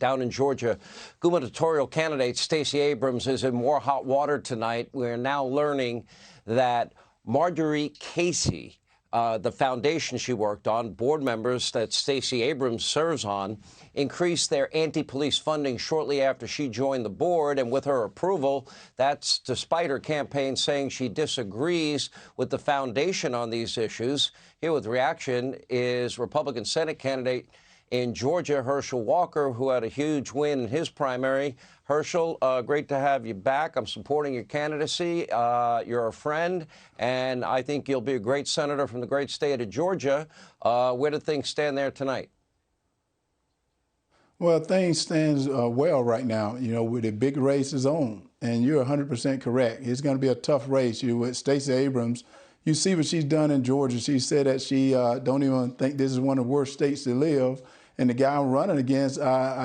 Down in Georgia, gubernatorial candidate Stacey Abrams is in more hot water tonight. We're now learning that Marjorie Casey, the foundation she worked on, board members that Stacey Abrams serves on, increased their anti-police funding shortly after she joined the board. And with her approval, that's despite her campaign saying she disagrees with the foundation on these issues. Here with reaction is Republican Senate candidate in Georgia, Herschel Walker, who had a huge win in his primary. Herschel, great to have you back. I'm supporting your candidacy. You're a friend, and I think you'll be a great senator from the great state of Georgia. Where do things stand there tonight? Well, things stand well right now, you know, with the big race is on. And you're 100% correct. It's going to be a tough race. With Stacey Abrams, you see what she's done in Georgia. She said that she don't even think this is one of the worst states to live. And the guy I'm running against,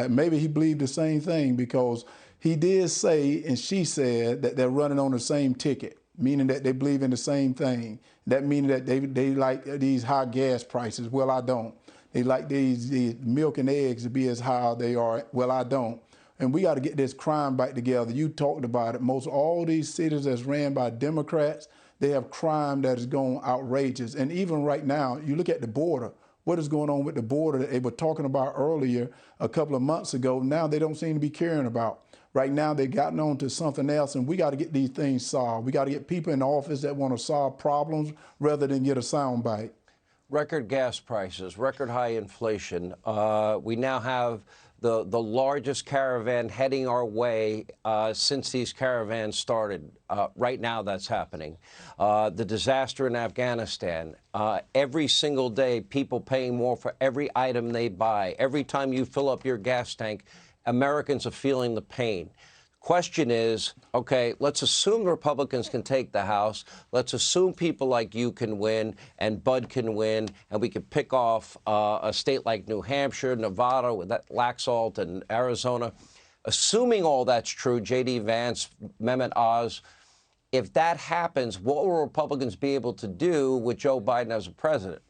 maybe he believed the same thing, because he did say, and she said, that they're running on the same ticket, meaning that they believe in the same thing. That meaning that they like these high gas prices. Well, I don't. They like these milk and eggs to be as high as they are. Well, I don't. And we got to get this crime back together. You talked about it. Most all these cities that's ran by Democrats, they have crime that is going outrageous. And even right now, you look at the border. What is going on with the border that they were talking about earlier a couple of months ago? Now they don't seem to be caring about. Right now they've gotten on to something else, and we got to get these things solved. We got to get people in office that want to solve problems rather than get a soundbite. Record gas prices, record high inflation. We now have the largest caravan heading our way since these caravans started. Right now that's happening. The disaster in Afghanistan. Every single day, people paying more for every item they buy. Every time you fill up your gas tank, Americans are feeling the pain. Question is, okay, let's assume Republicans can take the House. Let's assume people like you can win and Bud can win, and we can pick off a state like New Hampshire, Nevada, with that Laxalt, and Arizona. Assuming all that's true, J.D. Vance, Mehmet Oz, if that happens, what will Republicans be able to do with Joe Biden as a president?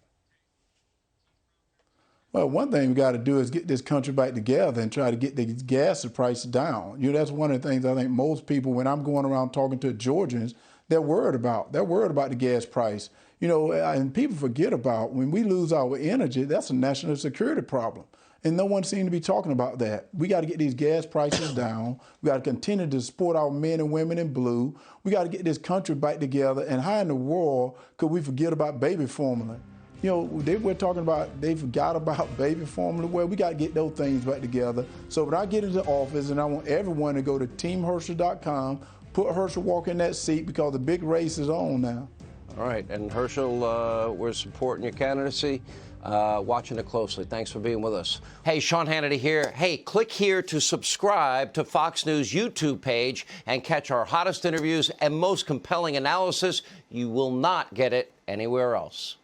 Well, one thing we got to do is get this country back together and try to get the gas price down. You know, that's one of the things I think most people, when I'm going around talking to Georgians, they're worried about. They're worried about the gas price. You know, and people forget about when we lose our energy, that's a national security problem. And no one seems to be talking about that. We got to get these gas prices down. We got to continue to support our men and women in blue. We got to get this country back together. And how in the world could we forget about baby formula? You know, we're talking about, they forgot about baby formula. Well, we got to get those things back together. So when I get into office, and I want everyone to go to teamherschel.com, put Herschel Walker in that seat, because the big race is on now. All right. And Herschel, we're supporting your candidacy, watching it closely. Thanks for being with us. Hey, Sean Hannity here. Hey, click here to subscribe to Fox News YouTube page and catch our hottest interviews and most compelling analysis. You will not get it anywhere else.